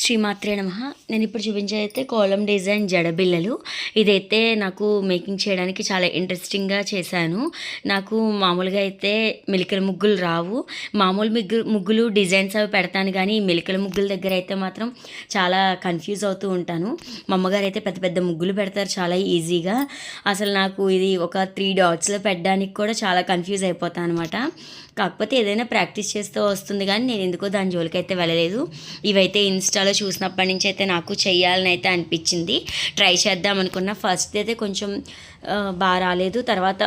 శ్రీమాత్రే నమః. నేను ఇప్పుడు చూపించేదైతే కోలం డిజైన్ జడబిళ్ళలు. ఇదైతే నాకు మేకింగ్ చేయడానికి చాలా ఇంట్రెస్టింగ్‌గా చేశాను. నాకు మామూలుగా అయితే మెలికల ముగ్గులు రావు. మామూలు ముగ్గులు డిజైన్స్ అవి పెడతాను గానీ, ఈ మెలికల ముగ్గుల దగ్గర అయితే మాత్రం చాలా కన్‌ఫ్యూజ్ అవుతూ ఉంటాను. మా అమ్మగారైతే పెద్ద పెద్ద ముగ్గులు పెడతారు చాలా ఈజీగా. అసలు నాకు ఇది ఒక 3 డాట్స్‌లో పెట్టడానికి కూడా చాలా కన్‌ఫ్యూజ్ అయిపోతాను అనమాట. కాకపోతే ఏదైనా ప్రాక్టీస్ చేస్తూ వస్తుంది కానీ నేను ఎందుకో దాని జోలికైతే వెళ్ళలేదు. ఇవైతే ఇన్స్టాలో చూసినప్పటి నుంచి అయితే నాకు చెయ్యాలని అయితే అనిపించింది. ట్రై చేద్దాం అనుకున్న. ఫస్ట్ అయితే కొంచెం బాగా రాలేదు. తర్వాత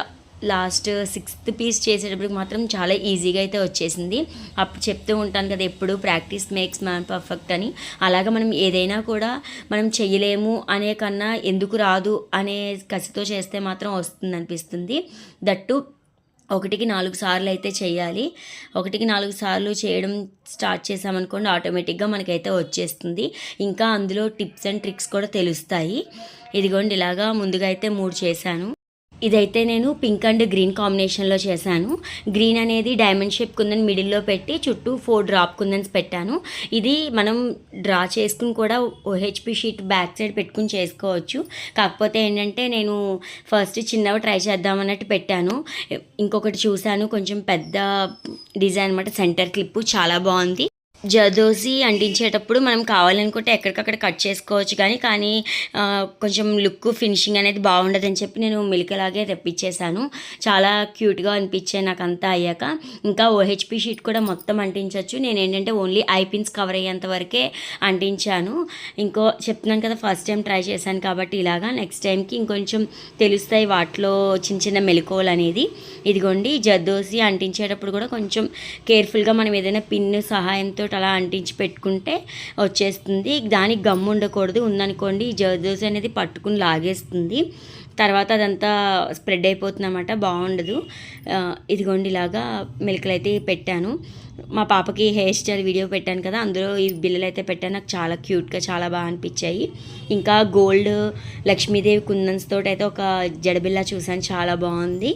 లాస్ట్ 6th పీస్ చేసేటప్పటికి మాత్రం చాలా ఈజీగా అయితే వచ్చేసింది. అప్పుడు చెప్తూ ఉంటాను కదా, ఎప్పుడు ప్రాక్టీస్ మేక్స్ మ్యాన్ పర్ఫెక్ట్ అని. అలాగా మనం ఏదైనా కూడా మనం చెయ్యలేము అనే కన్నా ఎందుకు రాదు అనే కసితో చేస్తే మాత్రం వస్తుంది అనిపిస్తుంది. దట్టు 1కి 4 సార్లు అయితే చేయాలి. 1కి 4 సార్లు చేయడం స్టార్ట్ చేసామనుకోండి, ఆటోమేటిక్గా మనకైతే వచ్చేస్తుంది. ఇంకా అందులో టిప్స్ అండ్ ట్రిక్స్ కూడా తెలుస్తాయి. ఇదిగోండి ఇలాగా ముందుగా అయితే 3 చేశాను. ఇదైతే నేను పింక్ అండ్ గ్రీన్ కాంబినేషన్లో చేశాను. గ్రీన్ అనేది డైమండ్ షేప్ కుందన్ మిడిల్లో పెట్టి చుట్టూ 4 డ్రాప్ కుందన్స్ పెట్టాను. ఇది మనం డ్రా చేసుకుని కూడా ఓహెచ్పి షీట్ బ్యాక్ సైడ్ పెట్టుకుని చేసుకోవచ్చు. కాకపోతే ఏంటంటే నేను ఫస్ట్ చిన్నవి ట్రై చేద్దామన్నట్టు పెట్టాను. ఇంకొకటి చూశాను, కొంచెం పెద్ద డిజైన్ అనమాట, సెంటర్ క్లిప్పు చాలా బాగుంది. జర్దోసి అంటించేటప్పుడు మనం కావాలనుకుంటే ఎక్కడికక్కడ కట్ చేసుకోవచ్చు కానీ కొంచెం లుక్ ఫినిషింగ్ అనేది బాగుండదని చెప్పి నేను మిల్కలాగే తెప్పించేశాను. చాలా క్యూట్గా అనిపించాయి నాకు అంతా అయ్యాక. ఇంకా ఓహెచ్పి షీట్ కూడా మొత్తం అంటించవచ్చు. నేను ఏంటంటే ఓన్లీ ఐపిన్స్ కవర్ అయ్యేంత వరకే అంటించాను. చెప్తున్నాను కదా, ఫస్ట్ టైం ట్రై చేశాను కాబట్టి ఇలాగా. నెక్స్ట్ టైంకి ఇంకొంచెం తెలుస్తాయి వాటిలో చిన్న చిన్న మెలకువలు అనేది. ఇదిగోండి జర్దోసి అంటించేటప్పుడు కూడా కొంచెం కేర్ఫుల్గా మనం ఏదైనా పిన్ సహాయంతో అలా అంటించి పెట్టుకుంటే వచ్చేస్తుంది. దానికి గమ్ము ఉండకూడదు, ఉందనుకోండి ఈ జర్దోసి అనేది పట్టుకుని లాగేస్తుంది. తర్వాత అదంతా స్ప్రెడ్ అయిపోతుంది అన్నమాట, బాగుండదు. ఇదిగోండి ఇలాగా మెలికలు అయితే పెట్టాను. మా పాపకి హెయిర్ స్టైల్ వీడియో పెట్టాను కదా, అందులో ఈ బిల్లలు అయితే పెట్టాను. నాకు చాలా క్యూట్గా చాలా బాగా అనిపించాయి. ఇంకా గోల్డ్ లక్ష్మీదేవి కుందన్స్ తోటి అయితే ఒక జడబిల్ల చూసాను, చాలా బాగుంది.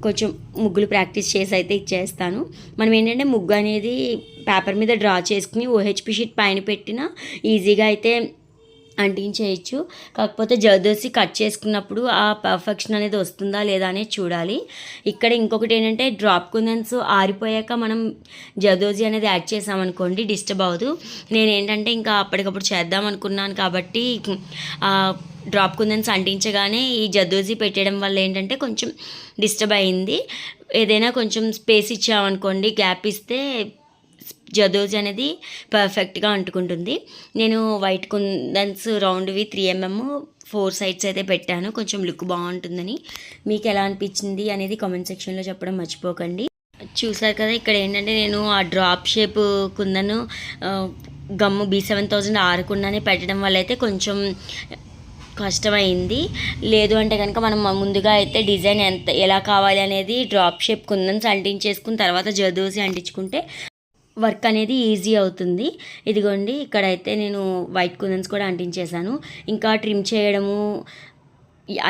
కొంచెం ముగ్గులు ప్రాక్టీస్ చేసి అయితే ఇచ్చేస్తాను. మనం ఏంటంటే ముగ్గు అనేది పేపర్ మీద డ్రా చేసుకుని ఓహెచ్పి షీట్ పైన పెట్టినా ఈజీగా అయితే అంటించేయచ్చు. కాకపోతే జర్దోసి కట్ చేసుకున్నప్పుడు ఆ పర్ఫెక్షన్ అనేది వస్తుందా లేదా అనేది చూడాలి. ఇక్కడ ఇంకొకటి ఏంటంటే డ్రాప్ కుందన్స్ ఆరిపోయాక మనం జర్దోసి అనేది యాడ్ చేసామనుకోండి డిస్టర్బ్ అవ్వదు. నేనేంటంటే ఇంకా అప్పటికప్పుడు చేద్దాం అనుకున్నాను కాబట్టి డ్రాప్ కుందన్స్ అంటించగానే ఈ జర్దోసి పెట్టడం వల్ల ఏంటంటే కొంచెం డిస్టర్బ్ అయింది. ఏదైనా కొంచెం స్పేస్ ఇచ్చామనుకోండి, గ్యాప్ ఇస్తే జర్దోసి అనేది పర్ఫెక్ట్గా అంటుకుంటుంది. నేను వైట్ కుందన్స్ రౌండ్వి 3mm 4 సైడ్స్ అయితే పెట్టాను, కొంచెం లుక్ బాగుంటుందని. మీకు ఎలా అనిపించింది అనేది కామెంట్ సెక్షన్లో చెప్పడం మర్చిపోకండి. చూసారు కదా, ఇక్కడ ఏంటంటే నేను ఆ డ్రాప్ షేప్ కుందను గమ్ము B7000 ఆరకుండానే పెట్టడం వల్ల అయితే కొంచెం కష్టమైంది. లేదు అంటే కనుక మనం ముందుగా అయితే డిజైన్ ఎలా కావాలి అనేది డ్రాప్ షేప్ కుందన్స్ అంటించేసుకుని తర్వాత జర్దోసి అంటించుకుంటే వర్క్ అనేది ఈజీ అవుతుంది. ఇదిగోండి ఇక్కడైతే నేను వైట్ కుందన్స్ కూడా అంటించేశాను. ఇంకా ట్రిమ్ చేయడము,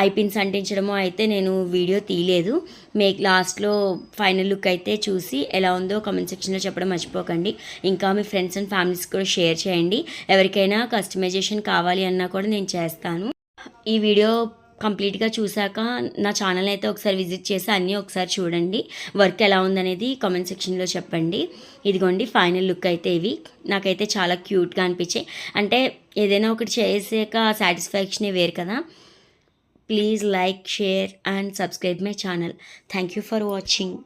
ఐపిన్స్ అంటించడము అయితే నేను వీడియో తీయలేదు. లాస్ట్లో ఫైనల్ లుక్ అయితే చూసి ఎలా ఉందో కామెంట్ సెక్షన్లో చెప్పడం మర్చిపోకండి. ఇంకా మీ ఫ్రెండ్స్ అండ్ ఫ్యామిలీస్ కూడా షేర్ చేయండి. ఎవరికైనా కస్టమైజేషన్ కావాలి అన్నా కూడా నేను చేస్తాను. ఈ వీడియో కంప్లీట్గా చూసాక నా ఛానల్ అయితే ఒకసారి విజిట్ చేసి అన్నీ ఒకసారి చూడండి. వర్క్ ఎలా ఉందనేది కామెంట్ సెక్షన్లో చెప్పండి. ఇదిగోండి ఫైనల్ లుక్ అయితే ఇవి. నాకైతే చాలా క్యూట్గా అనిపించాయి. అంటే ఏదైనా ఒకటి చేసాక సాటిస్ఫాక్షనే వేరు కదా. Please like, share and subscribe my channel. Thank you for watching.